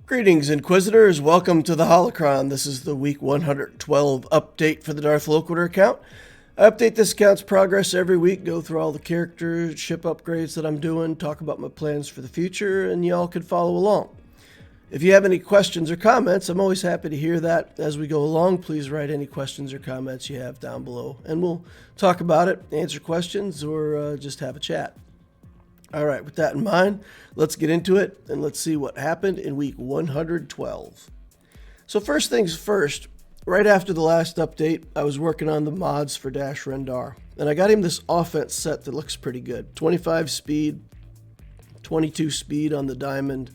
Greetings, Inquisitors. Welcome to the Holocron. This is the week 112 update for the Darth Loquitur account. I update this account's progress every week, go through all the characters, ship upgrades that I'm doing, talk about my plans for the future, and y'all can follow along. If you have any questions or comments, I'm always happy to hear that as we go along. Please write any questions or comments you have down below, and we'll talk about it, answer questions, or just have a chat. All right, with that in mind, let's get into it and let's see what happened in week 112. So first things first, right after the last update, I was working on the mods for Dash Rendar, and I got him this offense set that looks pretty good. 25 speed, 22 speed on the diamond.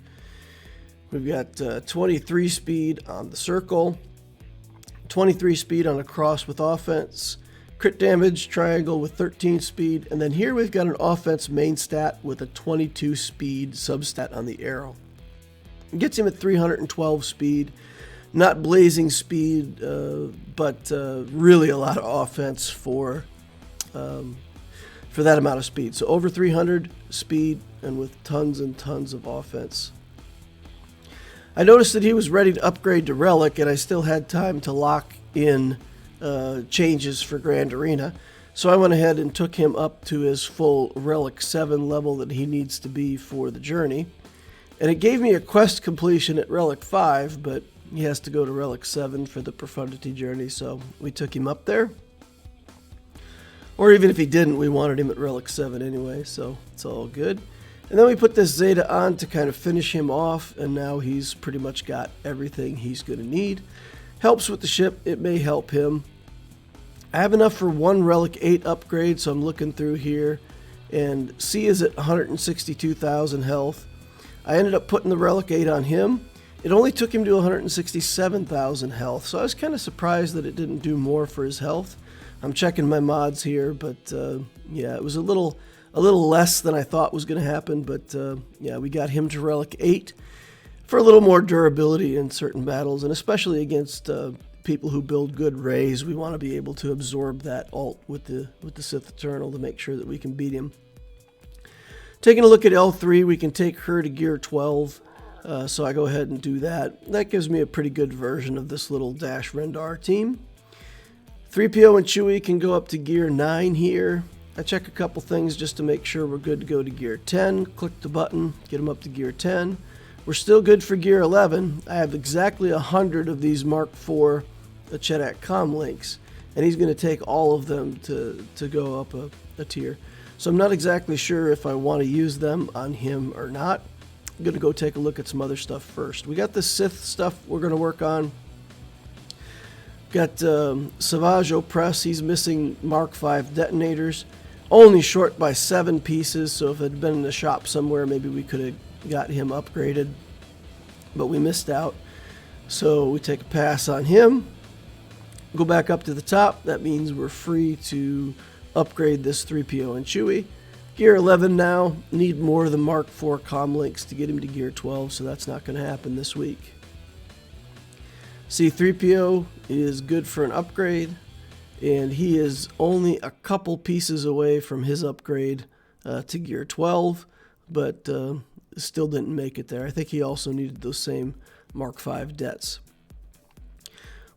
We've got 23 speed on the circle, 23 speed on a cross with offense, crit damage triangle with 13 speed, and then here we've got an offense main stat with a 22 speed substat on the arrow. It gets him at 312 speed, not blazing speed, but really a lot of offense for that amount of speed. So over 300 speed and with tons and tons of offense. I noticed that he was ready to upgrade to relic, and I still had time to lock in changes for Grand Arena. So I went ahead and took him up to his full Relic 7 level that he needs to be for the journey. And it gave me a quest completion at Relic 5, but he has to go to Relic 7 for the Profundity journey, so we took him up there. Or even if he didn't, we wanted him at Relic 7 anyway, so it's all good. And then we put this Zeta on to kind of finish him off, and now he's pretty much got everything he's going to need. Helps with the ship, it may help him. I have enough for one Relic 8 upgrade, so I'm looking through here, and C is at 162,000 health. I ended up putting the Relic 8 on him. It only took him to 167,000 health, so I was kind of surprised that it didn't do more for his health. I'm checking my mods here, but yeah, it was a little less than I thought was going to happen, but yeah, we got him to Relic 8 for a little more durability in certain battles, and especially against people who build good Reys. We want to be able to absorb that ult with the Sith Eternal to make sure that we can beat him. Taking a look at L3, we can take her to gear 12, so I go ahead and do that. That gives me a pretty good version of this little Dash Rendar team. 3PO and Chewie can go up to gear 9 here. I check a couple things just to make sure we're good to go to gear 10. Click the button, get them up to gear 10. We're still good for gear 11. I have exactly 100 of these Mark IV Chedak comm links, and he's going to take all of them to go up a tier. So I'm not exactly sure if I want to use them on him or not. I'm going to go take a look at some other stuff first. We got the Sith stuff we're going to work on. Got Savage Opress. He's missing Mark V detonators. Only short by 7 pieces, so if it had been in the shop somewhere, maybe we could have got him upgraded, but we missed out. So we take a pass on him. Go back up to the top. That means we're free to upgrade this 3PO and Chewie. Gear 11 now. Need more of the Mark IV comm links to get him to gear 12, so that's not going to happen this week. C-3PO is good for an upgrade, and he is only a couple pieces away from his upgrade to gear 12, but still didn't make it there. I think he also needed those same Mark V debts.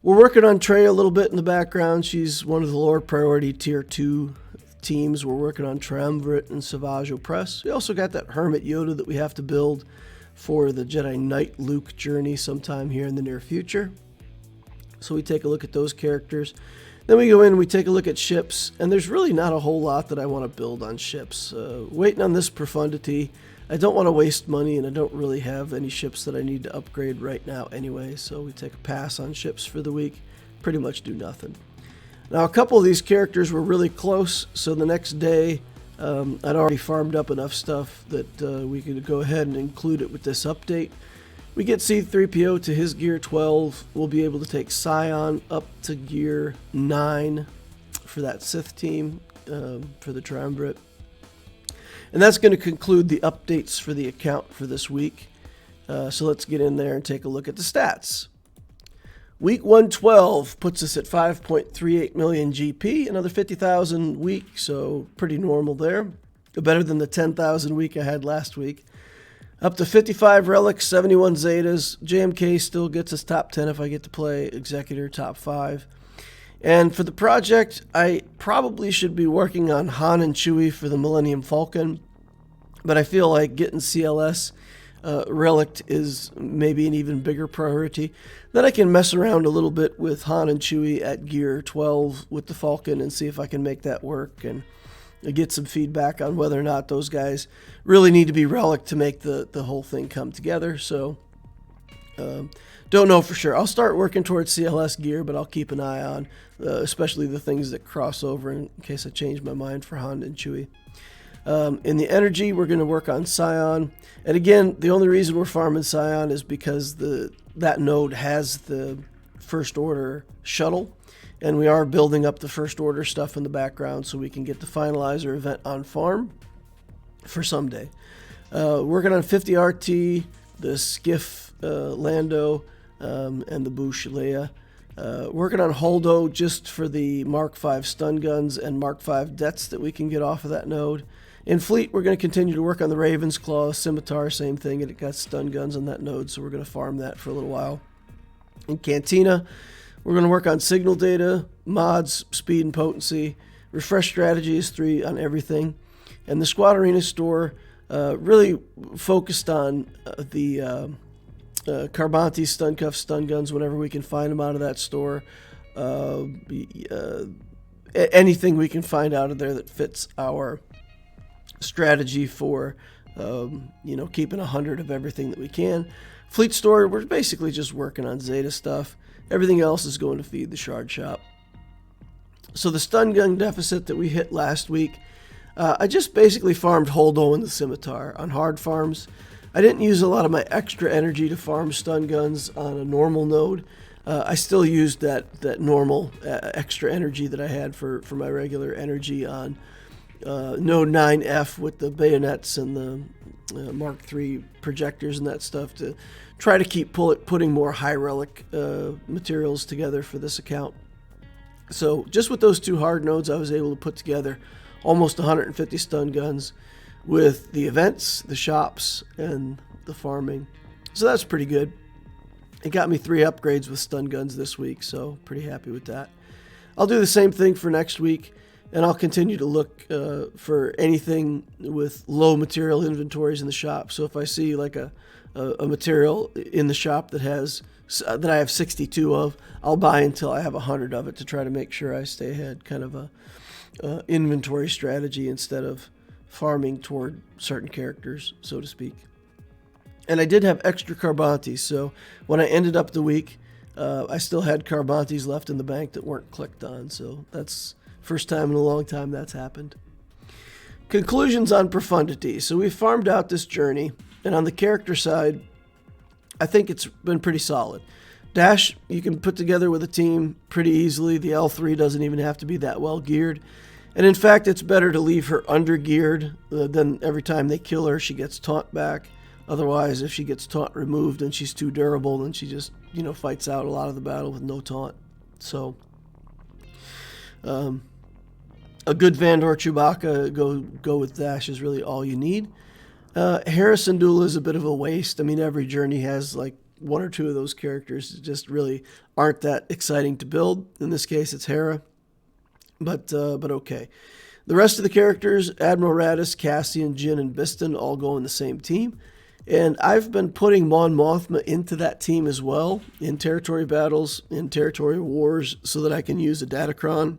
We're working on Trey a little bit in the background. She's one of the lower priority tier 2 teams. We're working on Triumvirate and Savage Opress. We also got that Hermit Yoda that we have to build for the Jedi Knight Luke journey sometime here in the near future. So we take a look at those characters. Then we go in and we take a look at ships, and there's really not a whole lot that I want to build on ships. Waiting on this Profundity. I don't want to waste money, and I don't really have any ships that I need to upgrade right now anyway, so we take a pass on ships for the week. Pretty much do nothing. Now, a couple of these characters were really close, so the next day I'd already farmed up enough stuff that we could go ahead and include it with this update. We get C-3PO to his gear 12. We'll be able to take Scion up to gear 9 for that Sith team, for the Triumvirate. And that's going to conclude the updates for the account for this week. So let's get in there and take a look at the stats. Week 112 puts us at 5.38 million GP, another 50,000 week, so pretty normal there. Better than the 10,000 week I had last week. Up to 55 relics, 71 zetas. JMK still gets us top 10 if I get to play Executor top 5. And for the project, I probably should be working on Han and Chewie for the Millennium Falcon, but I feel like getting CLS relic is maybe an even bigger priority. Then I can mess around a little bit with Han and Chewie at gear 12 with the Falcon and see if I can make that work and get some feedback on whether or not those guys really need to be relic to make the whole thing come together. So don't know for sure. I'll start working towards CLS gear, but I'll keep an eye on especially the things that cross over in case I change my mind for Han and Chewie. In the energy, we're going to work on Scion. And again, the only reason we're farming Scion is because that node has the First Order shuttle. And we are building up the First Order stuff in the background so we can get the Finalizer event on farm for someday. Working on 50 RT, the Skiff Lando, and the Bouche Leia. Working on Holdo just for the Mark V stun guns and Mark V debts that we can get off of that node. In Fleet, we're going to continue to work on the Raven's Claw, Scimitar, same thing, and it got stun guns on that node, so we're going to farm that for a little while. In Cantina, we're going to work on signal data, mods, speed and potency, refresh strategies 3 on everything, and the Squad Arena store really focused on the Carbonti stun cuff stun guns whenever we can find them out of that store. Anything we can find out of there that fits our strategy for keeping 100 of everything that we can. Fleet store, we're basically just working on Zeta stuff. Everything else is going to feed the Shard Shop. So the stun gun deficit that we hit last week, I just basically farmed Holdo and the Scimitar on hard farms. I didn't use a lot of my extra energy to farm stun guns on a normal node. I still used that normal extra energy that I had for my regular energy on node 9F with the bayonets and the Mark III projectors and that stuff to try to keep putting more high relic materials together for this account. So just with those 2 hard nodes, I was able to put together almost 150 stun guns with the events, the shops, and the farming. So that's pretty good. It got me 3 upgrades with stun guns this week, so pretty happy with that. I'll do the same thing for next week, and I'll continue to look for anything with low material inventories in the shop. So if I see like a material in the shop that I have 62 of, I'll buy until I have 100 of it to try to make sure I stay ahead. Kind of a inventory strategy instead of farming toward certain characters, so to speak. And I did have extra Carbontis, so when I ended up the week, I still had Carbontis left in the bank that weren't clicked on, so that's first time in a long time that's happened. Conclusions on Profundity. So we farmed out this journey, and on the character side, I think it's been pretty solid. Dash, you can put together with a team pretty easily. The L3 doesn't even have to be that well geared. And in fact, it's better to leave her under-geared than every time they kill her, she gets taunt back. Otherwise, if she gets taunt removed and she's too durable, then she just, fights out a lot of the battle with no taunt. So, a good Vandor Chewbacca, go with Dash is really all you need. Hera Syndulla is a bit of a waste. I mean, every journey has like 1 or 2 of those characters that just really aren't that exciting to build. In this case, it's Hera. But okay. The rest of the characters, Admiral Raddus, Cassian, Jyn, and Biston, all go in the same team. And I've been putting Mon Mothma into that team as well, in territory battles, in territory wars, so that I can use a Datacron.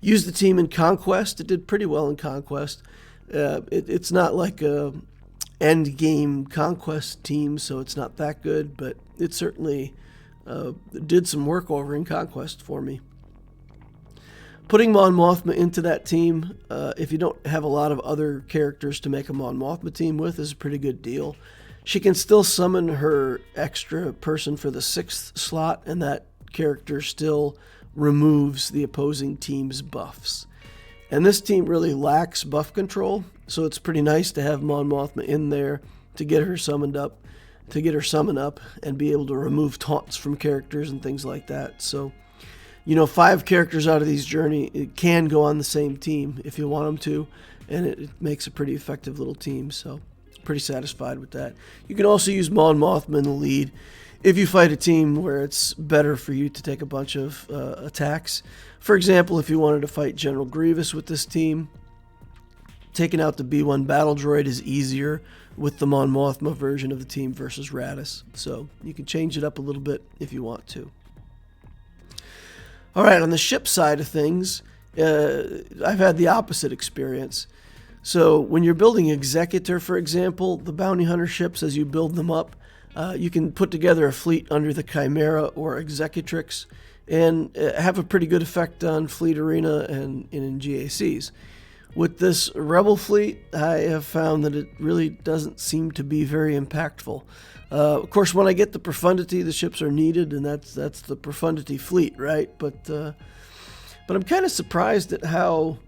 Use the team in Conquest. It did pretty well in Conquest. It's not like a end game Conquest team, so it's not that good, but it certainly did some work over in Conquest for me. Putting Mon Mothma into that team, if you don't have a lot of other characters to make a Mon Mothma team with, is a pretty good deal. She can still summon her extra person for the 6th slot, and that character still removes the opposing team's buffs. And this team really lacks buff control, so it's pretty nice to have Mon Mothma in there to get her summoned up, and be able to remove taunts from characters and things like that. So, 5 characters out of these journey can go on the same team if you want them to, and it makes a pretty effective little team, so pretty satisfied with that. You can also use Mon Mothma in the lead if you fight a team where it's better for you to take a bunch of attacks. For example, if you wanted to fight General Grievous with this team, taking out the B-1 battle droid is easier with the Mon Mothma version of the team versus Raddus. So you can change it up a little bit if you want to. All right, on the ship side of things, I've had the opposite experience. So when you're building Executor, for example, the bounty hunter ships, as you build them up, you can put together a fleet under the Chimera or Executrix and have a pretty good effect on Fleet Arena and in GACs. With this Rebel fleet, I have found that it really doesn't seem to be very impactful. Of course, when I get the Profundity, the ships are needed, and that's the Profundity fleet, right? But I'm kind of surprised at how,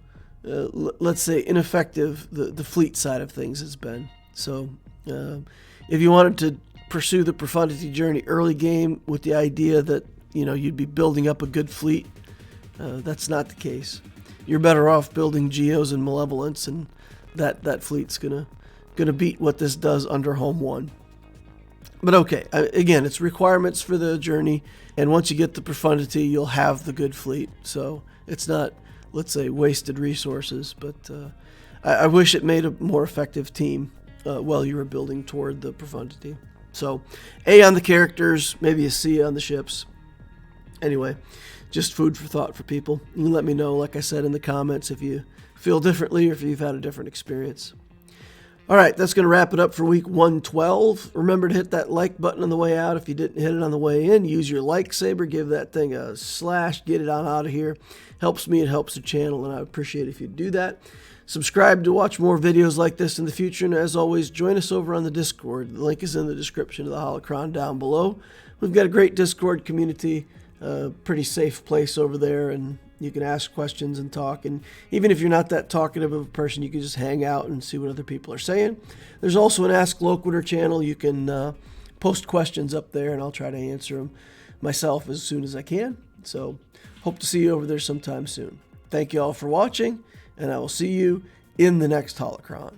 let's say, ineffective the fleet side of things has been. So if you wanted to pursue the Profundity journey early game with the idea that, you know, you'd be building up a good fleet, that's not the case. You're better off building Geos and Malevolence, and that fleet's gonna beat what this does under Home 1. But okay, again, it's requirements for the journey, and once you get the Profundity, you'll have the good fleet. So it's not, let's say, wasted resources, but I wish it made a more effective team while you were building toward the Profundity. So A on the characters, maybe a C on the ships. Anyway, just food for thought for people. You can let me know, like I said, in the comments if you feel differently or if you've had a different experience. All right, that's going to wrap it up for week 112. Remember to hit that like button on the way out. If you didn't hit it on the way in, use your like saber, give that thing a slash, get it on out of here. Helps me, it helps the channel, and I appreciate it if you do that. Subscribe to watch more videos like this in the future, and as always, join us over on the Discord. The link is in the description of the Holocron down below. We've got a great Discord community, pretty safe place over there, and you can ask questions and talk. And even if you're not that talkative of a person, you can just hang out and see what other people are saying. There's also an Ask Loquitur channel. You can post questions up there, and I'll try to answer them myself as soon as I can. So hope to see you over there sometime soon. Thank you all for watching, and I will see you in the next Holocron.